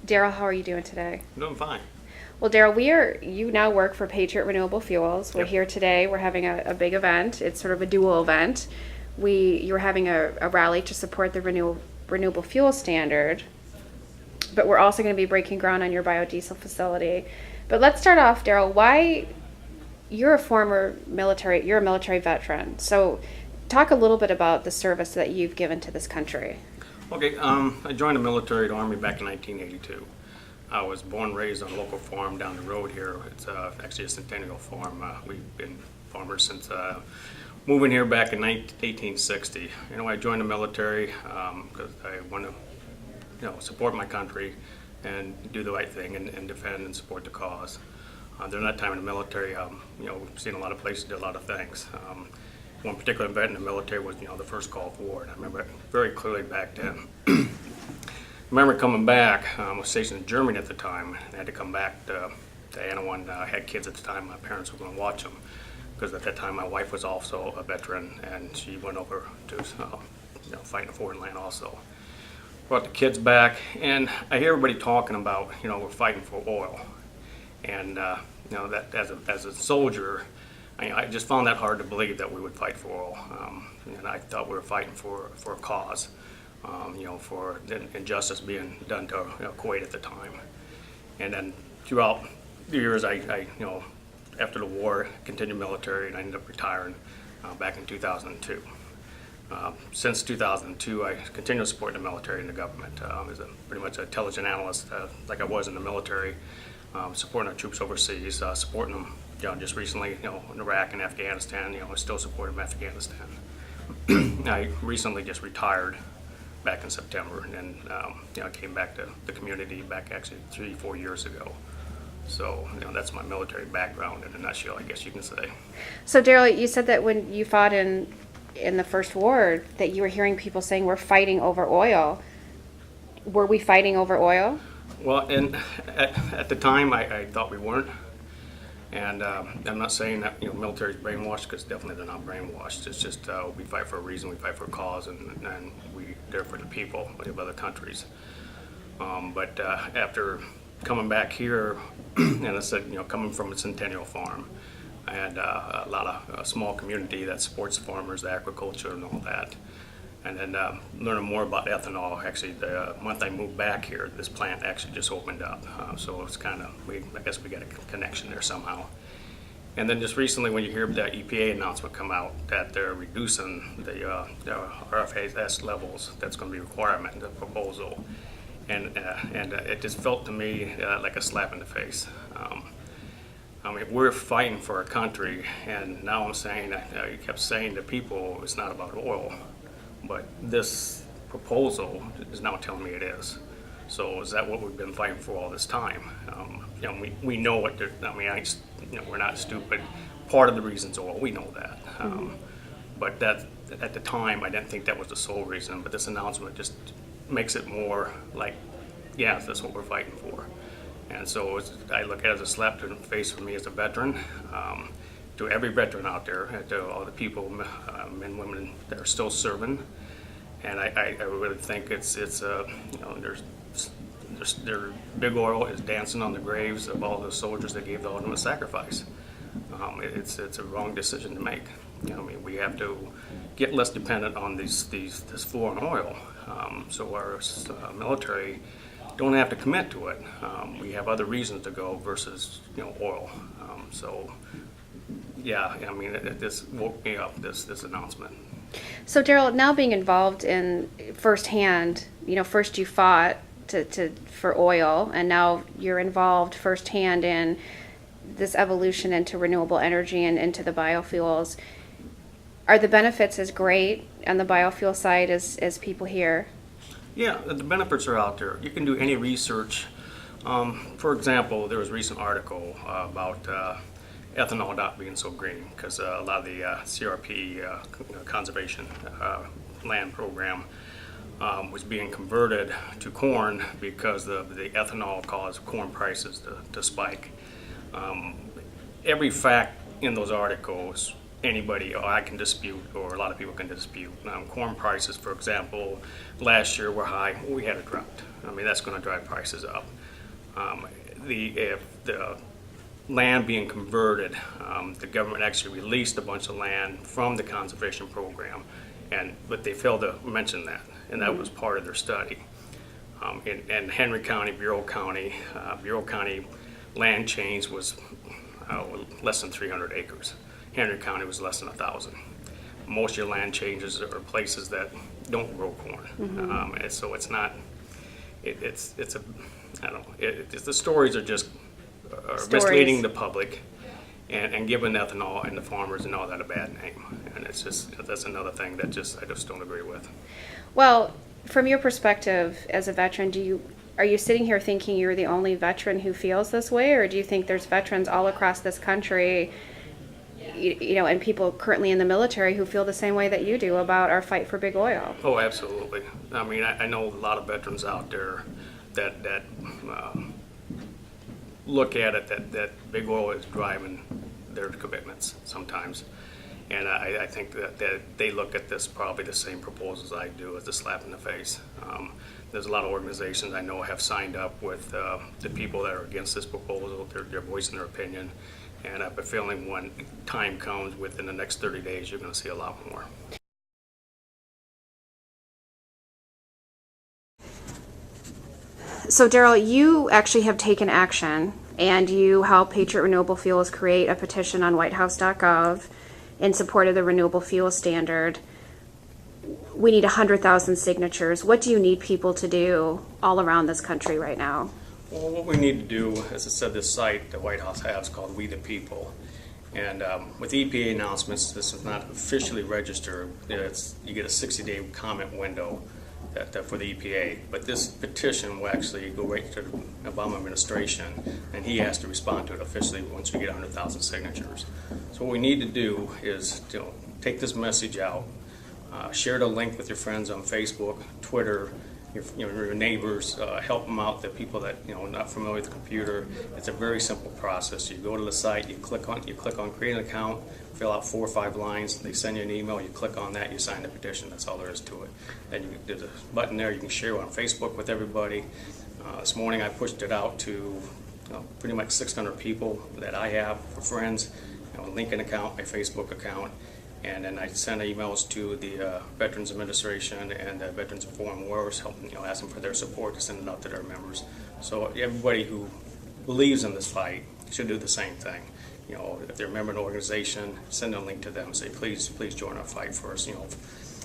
Daryl, how are you doing today? I'm doing fine. Well, Daryl, you now work for Patriot Renewable Fuels. We're Yep. here today. We're having a big event. It's sort of a dual event. You're having a rally to support the renewable fuel standard, but we're also going to be breaking ground on your biodiesel facility. But let's start off, Daryl. Why you're you're a military veteran. So talk a little bit about the service that you've given to this country. Okay, I joined the military, the Army, back in 1982. I was born and raised on a local farm down the road here. It's actually a centennial farm. We've been farmers since moving here back in 1860. I joined the military because I want to, support my country and do the right thing and defend and support the cause. During that time in the military, we've seen a lot of places, did a lot of things. One particular event in the military was, the first Gulf War, and I remember it very clearly back then. I remember coming back. I was stationed in Germany at the time, and I had to come back to Anawan. I had kids at the time. My parents were going to watch them because at that time my wife was also a veteran, and she went over to, fight in a foreign land also. Brought the kids back, and I hear everybody talking about, we're fighting for oil, and that as a soldier. I just found that hard to believe that we would fight for oil, and I thought we were fighting for a cause, for injustice being done to Kuwait at the time. And then throughout the years, I after the war, continued military, and I ended up retiring back in 2002. Since 2002, I continue to support the military and the government as pretty much an intelligence analyst, like I was in the military, supporting our troops overseas, supporting them. Just recently, in Iraq and Afghanistan, I still support them in Afghanistan. I recently just retired back in September, and I came back to the community back actually 3-4 years ago. So, that's my military background in a nutshell, I guess you can say. So, Daryl, you said that when you fought in the first war, that you were hearing people saying we're fighting over oil. Were we fighting over oil? Well, and at the time, I thought we weren't. And I'm not saying that military is brainwashed, because definitely they're not brainwashed. It's just we fight for a reason, we fight for a cause, and we're there for the people of other countries. But after coming back here, and I said, coming from a centennial farm, and a lot of a small community that supports farmers, agriculture, and all that. And then learning more about ethanol. Actually, the month I moved back here, this plant actually just opened up. So it's kind of, I guess we got a connection there somehow. And then just recently, when you hear that EPA announcement come out that they're reducing the RFS levels, that's going to be a requirement in the proposal. And it just felt to me like a slap in the face. We're fighting for our country, and now I'm saying, you kept saying to people, it's not about oil. But this proposal is now telling me it is. So is that what we've been fighting for all this time? We know what they're, we're not stupid. Part of the reason's oil, we know that. But that at the time, I didn't think that was the sole reason. But this announcement just makes it more like, yeah, that's what we're fighting for. And so I look at it as a slap to the face for me as a veteran. To every veteran out there, to all the people, men and women that are still serving, and I really think it's there's their big oil is dancing on the graves of all the soldiers that gave the ultimate sacrifice. It's a wrong decision to make. We have to get less dependent on this foreign oil, so our military don't have to commit to it. We have other reasons to go versus oil. So. Yeah, this woke me up, this announcement. So, Daryl, now being involved in firsthand, first you fought for oil, and now you're involved firsthand in this evolution into renewable energy and into the biofuels. Are the benefits as great on the biofuel side as people hear? Yeah, the benefits are out there. You can do any research. For example, there was a recent article about ethanol not being so green because a lot of the CRP conservation land program was being converted to corn because the ethanol caused corn prices to spike. Every fact in those articles anybody, or I can dispute, or a lot of people can dispute. Corn prices, for example, last year were high. We had a drought. I mean, that's going to drive prices up. If the land being converted, the government actually released a bunch of land from the conservation program, but they failed to mention that, and that was part of their study. In Henry County, Bureau County land change was less than 300 acres. Henry County was less than 1,000. Most of your land changes are places that don't grow corn, and so it's not. It's a, I don't know. The stories are just misleading the public, and giving ethanol and the farmers and all that a bad name, and that's another thing that I just don't agree with. Well, from your perspective as a veteran, are you sitting here thinking you're the only veteran who feels this way, or do you think there's veterans all across this country, and people currently in the military who feel the same way that you do about our fight for big oil? Oh, absolutely. I mean, I know a lot of veterans out there that look at it that big oil is driving their commitments sometimes. And I think that they look at this probably the same proposals I do as a slap in the face. There's a lot of organizations I know have signed up with the people that are against this proposal. They're voicing their opinion. And I have a feeling when time comes within the next 30 days, you're going to see a lot more. So, Daryl, you actually have taken action, and you helped Patriot Renewable Fuels create a petition on whitehouse.gov in support of the renewable fuel standard. We need 100,000 signatures. What do you need people to do all around this country right now? Well, what we need to do, as I said, this site that White House has called We the People. And with EPA announcements, this is not officially registered. You get a 60-day comment window for the EPA. But this petition will actually go right to the Obama administration, and he has to respond to it officially once we get 100,000 signatures. So what we need to do is take this message out, share the link with your friends on Facebook, Twitter, your neighbors, help them out, the people that are not familiar with the computer. It's a very simple process. You go to the site, you click on create an account, fill out 4 or 5 lines, they send you an email, you click on that, you sign the petition. That's all there is to it. Then there's a button there, you can share it on Facebook with everybody. This morning I pushed it out to pretty much 600 people that I have for friends, a Lincoln account, my Facebook account. And then I sent emails to the Veterans Administration and the Veterans of Foreign Wars, helping, ask them for their support to send it out to their members. So everybody who believes in this fight should do the same thing. If they're a member of an organization, send a link to them. Say, please join our fight for us.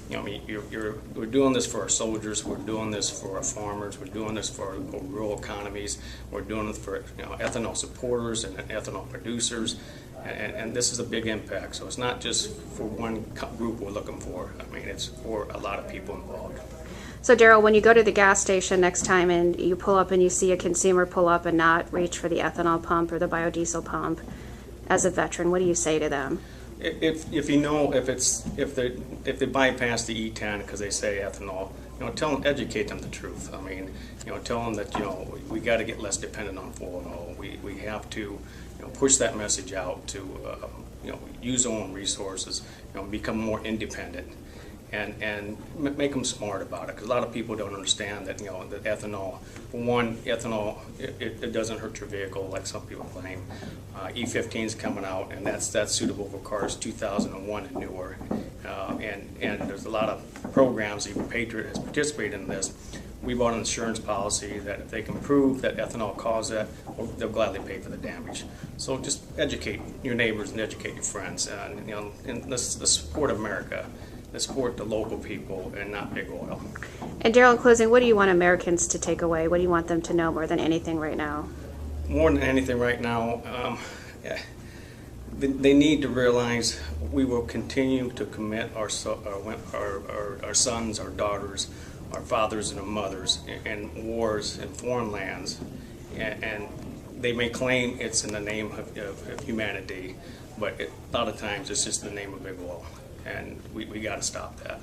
We're doing this for our soldiers. We're doing this for our farmers. We're doing this for our rural economies. We're doing it for ethanol supporters and ethanol producers. And this is a big impact. So it's not just for one group we're looking for. I mean, it's for a lot of people involved. So, Daryl, when you go to the gas station next time and you pull up and you see a consumer pull up and not reach for the ethanol pump or the biodiesel pump, as a veteran, what do you say to them? If they bypass the E10 because they say ethanol, educate them the truth. I mean, tell them that we got to get less dependent on oil. We have to push that message out to use our own resources, become more independent, and make them smart about it. Because a lot of people don't understand that that ethanol, for one, it doesn't hurt your vehicle like some people claim. E15 is coming out, and that's suitable for cars 2001 and newer. And there's a lot of programs. Even Patriot has participated in this. We bought an insurance policy that if they can prove that ethanol caused that, they'll gladly pay for the damage. So just educate your neighbors and educate your friends, and let's support America. Let's support the local people and not big oil. And Daryl, in closing, what do you want Americans to take away? What do you want them to know more than anything right now? More than anything right now, they need to realize we will continue to commit our sons, our daughters, our fathers and our mothers in wars in foreign lands, and they may claim it's in the name of humanity, but a lot of times it's just the name of big oil, and we got to stop that.